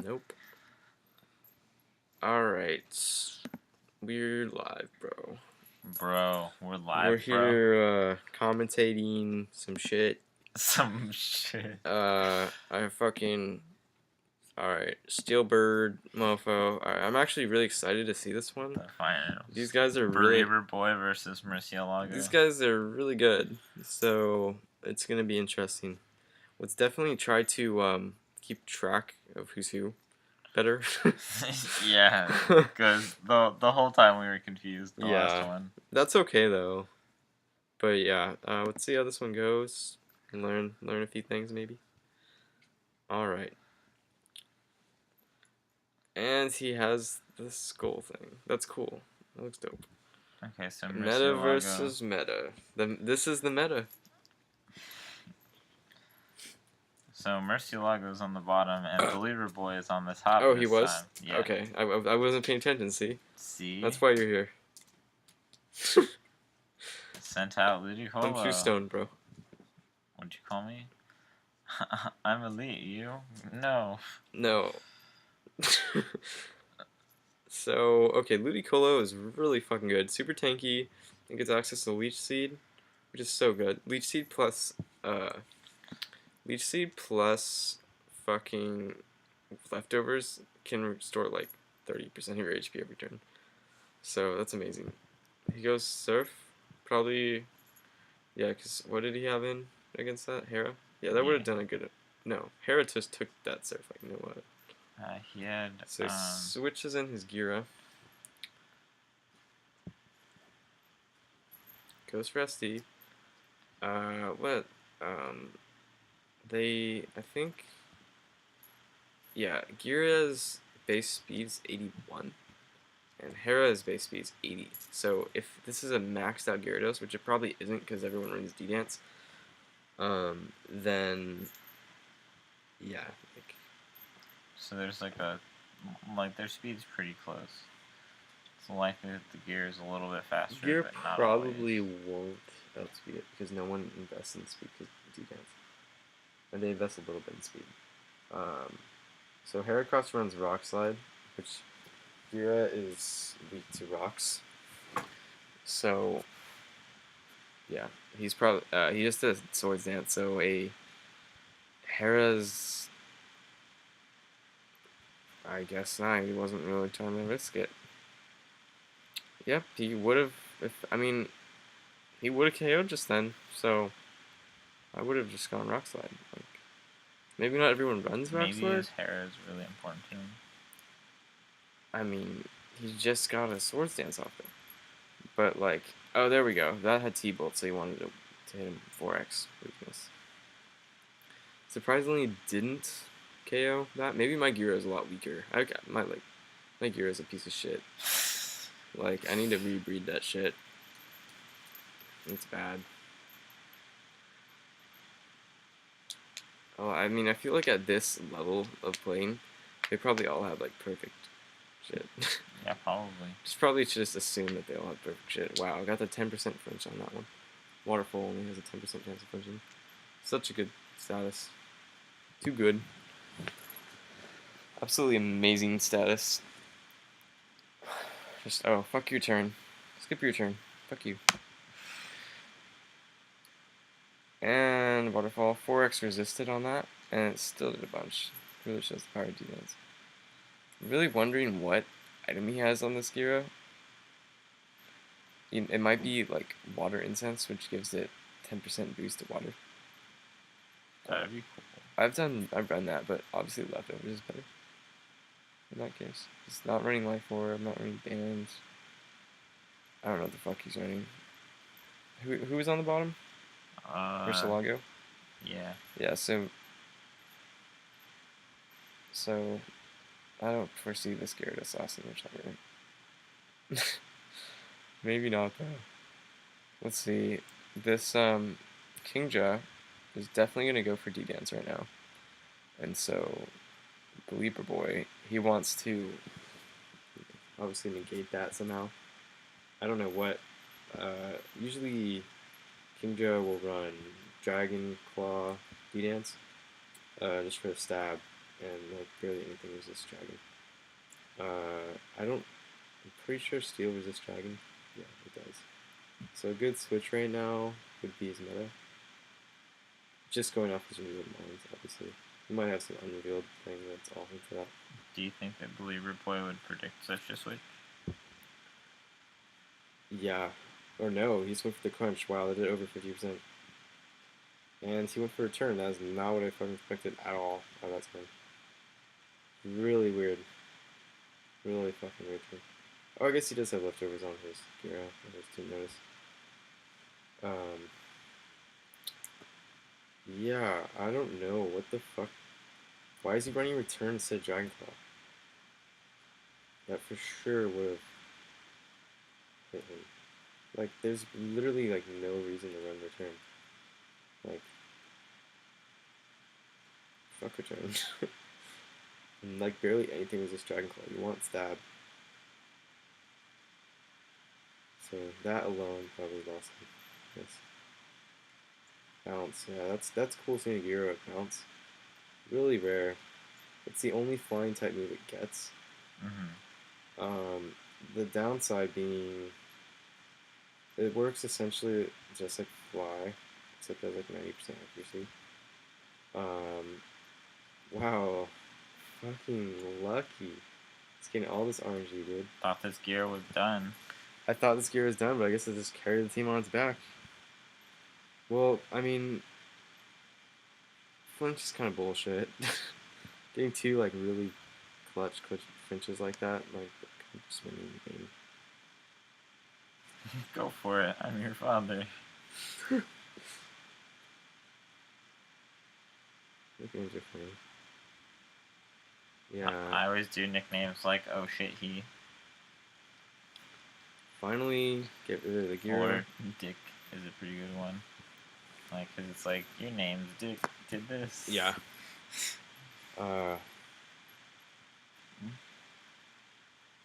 Nope. Alright. We're live, bro. Bro, we're live, We're here commentating some shit. Some shit. I fucking... Alright. Steelbird, mofo. Alright, I'm actually really excited to see this one. The finals. These guys are really... Believer Boy versus Murcielago. These guys are really good. So, it's gonna be interesting. Let's definitely try to keep track of who's who better. Yeah, because the whole time we were confused the last one. That's okay though. But yeah, let's see how this one goes and learn a few things maybe. All right. And he has the skull thing. That's cool. That looks dope. Okay, so Meta versus meta. This is the meta. So Murcielago is on the bottom, and Believer Boy is on the top. Oh, he was? Time. Yeah. Okay, I wasn't paying attention, see? See? That's why you're here. Sent out Ludicolo. I'm too stoned, bro. What'd you call me? I'm elite, you? No. No. So, okay, Ludicolo is really fucking good. Super tanky. It gets access to Leech Seed, which is so good. Leech Seed plus fucking leftovers can restore like 30% of your HP every turn. So that's amazing. He goes Surf, probably, yeah, because what did he have in against that? Hera? Yeah, that would have done a good, no, Hera just took that Surf, like, you know what? He had, so switches in his Gira. Goes for SD. I think, yeah, Gira's base speed's 81, and Hera's base speed's 80. So if this is a maxed out Gyarados, which it probably isn't because everyone runs D-Dance, then, yeah. So there's their speed's pretty close. It's likely that the gear is a little bit faster, Gear but not probably always. won't outspeed it because no one invests in speed because D-Dance. And they invest a little bit in speed. So Heracross runs Rock Slide, which Gira is weak to rocks. So yeah, he's probably he just does Swords Dance. So a Hera's, I guess not. He wasn't really trying to risk it. Yep, he would have. He would have KO'd just then. So I would have just gone Rock Slide. Like, maybe not everyone runs Rock Slide. Maybe his hair is really important to him. I mean, he just got a Swords Dance off there. But, like, oh, there we go. That had T-Bolt, so he wanted to hit him 4x weakness. Surprisingly, didn't KO that. Maybe my Gira is a lot weaker. My Gira is a piece of shit. Like, I need to rebreed that shit. It's bad. Oh, I mean, I feel like at this level of playing, they probably all have, like, perfect shit. Yeah, probably. Probably should just assume that they all have perfect shit. Wow, I got the 10% flinch on that one. Waterfall only has a 10% chance of flinching. Such a good status. Too good. Absolutely amazing status. Just, oh, fuck your turn. Skip your turn. Fuck you. And Waterfall. 4x resisted on that, and it still did a bunch. Really shows the power of D-Dance. Really wondering what item he has on this Gira. It might be like Water Incense, which gives it 10% boost to water. That'd be cool. I've run that, but obviously leftovers is better. In that case, it's not running Life Orb. I'm not running Bands. I don't know what the fuck he's running. Who was on the bottom? Murcielago? Yeah. Yeah, so I don't foresee this Gyarados lasting much longer. Maybe not though. Let's see. This Kingja is definitely gonna go for D-Dance right now. And so Believer Boy, he wants to obviously negate that somehow. I don't know what. Usually Kingja will run Dragon Claw D-Dance, just for the stab, and like barely anything resists dragon. I'm pretty sure steel resists dragon. Yeah, it does. So a good switch right now would be his meta. Just going off his revealed mines, obviously. He might have some unrevealed thing that's awesome for that. Do you think that Believer Boy would predict such a switch? Yeah. Or no, he just went for the crunch. Wow, they did over 50%. And he went for a turn. That is not what I fucking expected at all out of that turn. Really weird. Really fucking weird turn. Oh, I guess he does have leftovers on his Gira. I just didn't notice. Yeah, I don't know. What the fuck? Why is he running return instead of Dragon Claw? That for sure would have hit him. Like, there's literally, like, no reason to run return. Like, fuck return. And, like, barely anything was this Dragon Claw. You want stab. So, that alone probably lost him. Yes. Bounce. Yeah, that's cool seeing a Gyro at bounce. Really rare. It's the only flying type move it gets. The downside being it works essentially just like fly, except at like 90% accuracy. Wow, fucking lucky. It's getting all this RNG, dude. Thought this gear was done. I thought this gear was done, but I guess it just carried the team on its back. Well, I mean, flinch is kind of bullshit. Getting two like really clutch flinches like that, like just winning the game. Go for it. I'm your father. Nicknames are funny. Yeah. I always do nicknames like, oh shit, he. Finally, get rid of the gear. Or Dick is a pretty good one. Like, cause it's like, your name's Dick, did this. Yeah.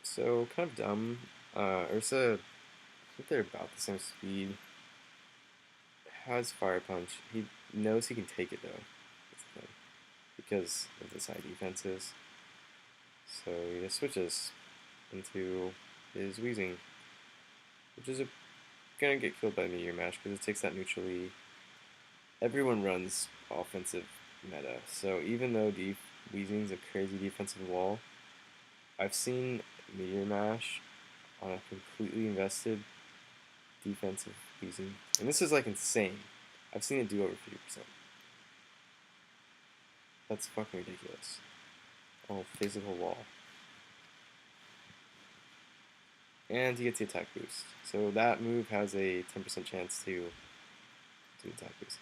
So, kind of dumb. Ursa, I think they're about the same speed. Has Fire Punch. He knows he can take it, though. That's the thing. Because of the side defenses. So, he just switches into his Weezing. Which is gonna get killed by Meteor Mash, because it takes that neutrally. Everyone runs offensive meta. So, even though Weezing's a crazy defensive wall, I've seen Meteor Mash on a completely invested defensive Weezing. And this is like insane. I've seen it do over 50%. That's fucking ridiculous. Oh, physical wall. And he gets the attack boost. So that move has a 10% chance to do attack boost.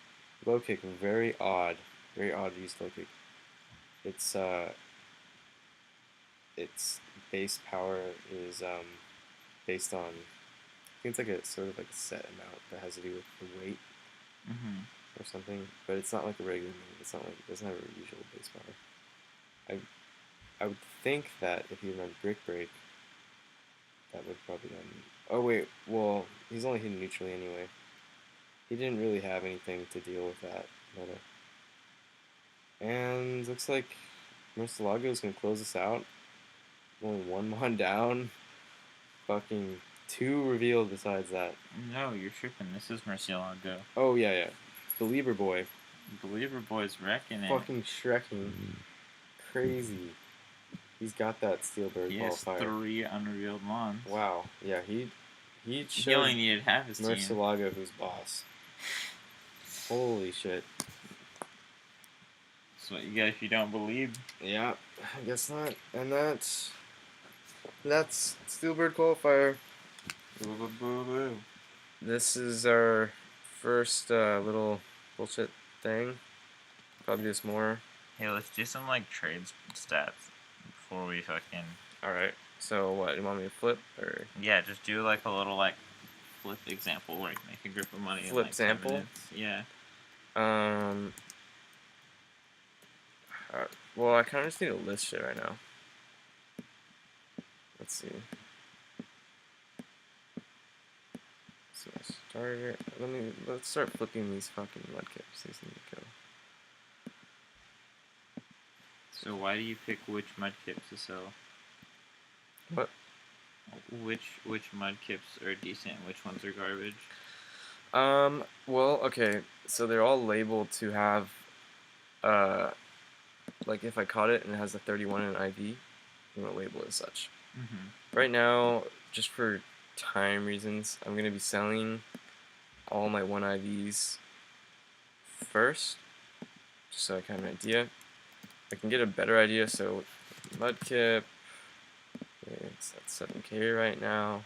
Low kick, very odd. Very odd to use low kick. Its base power is based on, I think it's like a sort of like a set amount that has to do with the weight or something. But it's not like a regular move. It's not like it doesn't have a usual base power. I would think that if you run Brick Break, that would probably run. Oh wait, well he's only hitting neutrally anyway. He didn't really have anything to deal with that meta. And looks like Murcielago is gonna close this out. Only one mon down. Fucking 2 revealed besides that. No, you're tripping. This is Murcielago. Oh yeah. Believer Boy. Believer Boy's wrecking it. Fucking shrekking. Crazy. He's got that Steelbird He has Qualifier. 3 unrevealed mons. Wow. Yeah, he He only needed half his team. Murcielago who's boss. Holy shit. That's what you get if you don't believe. Yeah, I guess not. And that's Steelbird Qualifier. Boo, boo, boo, boo. This is our first little bullshit thing. Probably do some more. Hey, let's do some like trade stats before we fucking. Alright, so what? You want me to flip? Or Yeah, just do like a little like flip example where you make a grip of money. Flip in, like, 10 sample? minutes. Yeah. Well, I kind of just need to list shit right now. Let's see. So starter. Let's start flipping these fucking mudkips. These need to go. So why do you pick which mudkip to sell? What? Which mudkips are decent? Which ones are garbage? Well, okay, so they're all labeled to have, uh, like if I caught it and it has a 31 in IV, I'm gonna label it as such. Right now, just for time reasons, I'm gonna be selling all my 1 IVs first, just so I kind of have an idea. I can get a better idea, so mudkip, it's at 7K right now,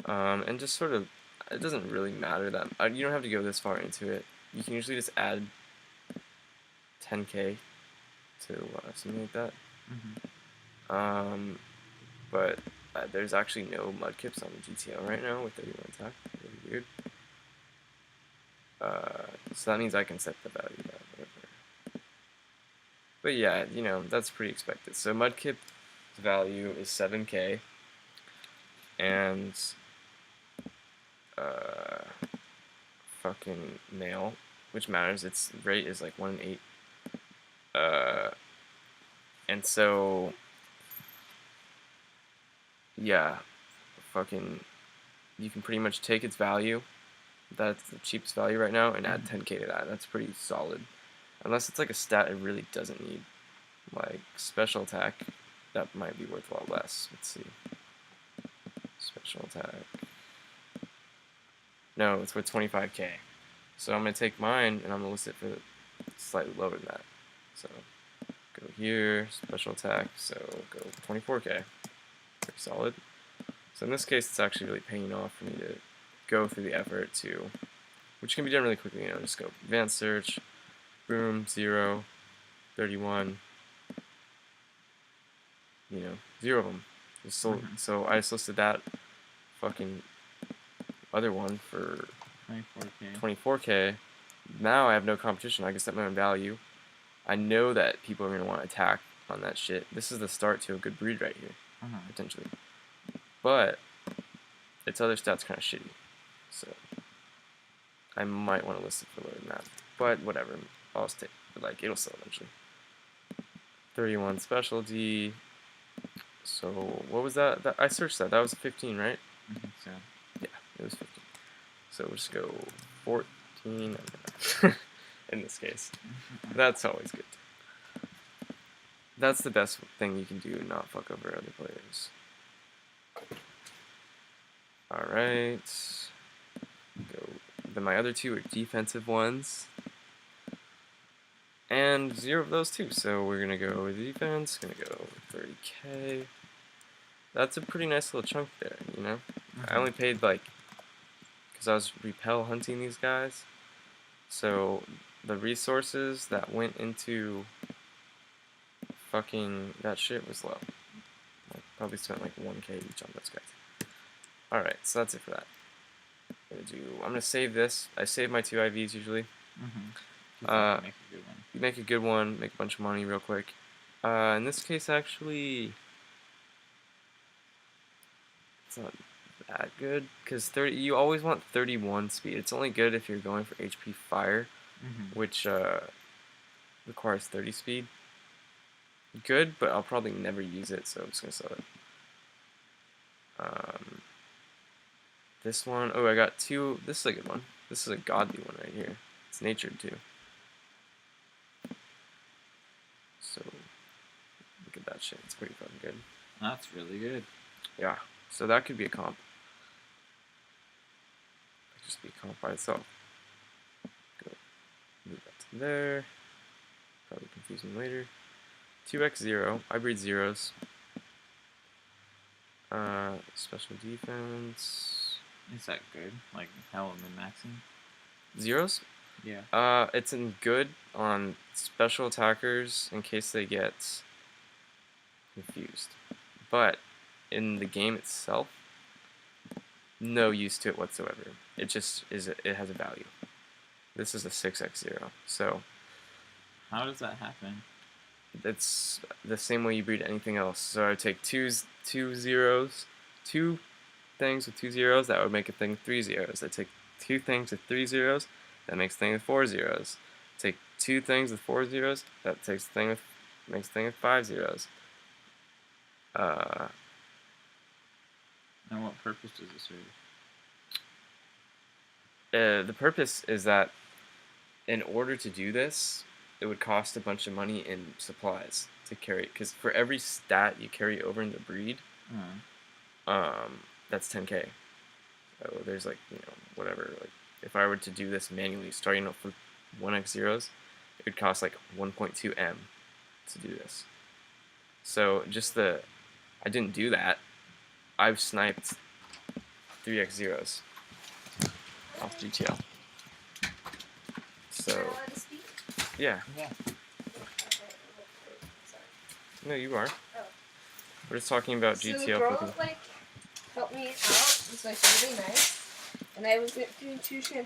and just sort of, it doesn't really matter that, you don't have to go this far into it. You can usually just add 10K to something like that. But there's actually no mudkips on the GTO right now with 31 attack. Really weird. So that means I can set the value down, whatever. But yeah, you know, that's pretty expected. So mudkip value is 7K, and fucking male, which matters. Its rate is like 1 in 8. And so yeah, fucking, you can pretty much take its value, that's the cheapest value right now, and add 10K to that. That's pretty solid. Unless it's like a stat it really doesn't need, like special attack, that might be worth a lot less. Let's see. Special attack. No, it's worth 25K. So I'm gonna take mine and I'm gonna list it for slightly lower than that. So go here, special attack, so go 24K. Pretty solid. So in this case, it's actually really paying off for me to go through the effort to, which can be done really quickly, you know, just go advanced search, boom, 0, 31, you know, 0 of them. So I just listed that fucking other one for 24K. Now I have no competition. I can set my own value. I know that people are going to want to attack on that shit. This is the start to a good breed right here, potentially. But its other stats kind of shitty, so I might want to list it for lower than that. But whatever, I'll stay. Like, it'll sell eventually. 31 specialty. So what was that? I searched that. That was 15, right? So yeah, it was 15. So we'll just go 14 in this case. That's always good. That's the best thing you can do, not fuck over other players. Alright. Go. Then my other two are defensive ones. And 0 of those too. So we're gonna go with defense, gonna go 30K. That's a pretty nice little chunk there, you know? I only paid like, because I was repel hunting these guys. So the resources that went into fucking that shit was low. I probably spent like 1K each on those guys. Alright, so that's it for that. I'm gonna save this. I save my 2 IVs usually. make a good one. You make a good one, make a bunch of money real quick. In this case, actually, it's not that good, because you always want 31 speed. It's only good if you're going for HP fire, which requires 30 speed. Good, but I'll probably never use it, so I'm just gonna sell it. This one, oh, I got 2. This is a good one. This is a godly one right here. It's natured too. So look at that shit. It's pretty fucking good. That's really good. Yeah. So that could be a comp. Could just be a comp by itself. Go move that to there. Probably confuse me later. 2x0. I breed zeros. Special defense. Is that good? Like, how am I maxing? Zeros? Yeah. It's in good on special attackers in case they get confused. But in the game itself, no use to it whatsoever. It just is. It has a value. This is a 6x0. So how does that happen? It's the same way you breed anything else. So I would take two zeros, 2 things with 2 zeros, that would make a thing with 3 zeros. I take 2 things with 3 zeros, that makes a thing with 4 zeros. Take 2 things with 4 zeros, that takes a thing with Next thing is 5 zeros. And what purpose does it serve? The purpose is that in order to do this, it would cost a bunch of money in supplies to carry. Because for every stat you carry over in the breed, that's 10k. So there's like, whatever. Like if I were to do this manually, starting off with 1x zeros, it would cost like 1.2 M to do this. So I didn't do that. I've sniped 3x zeros off GTL. So, yeah. No, you are. Oh. We're just talking about So GTL. the girl, like, helped me out. It was, like, really nice. And I was doing tuition.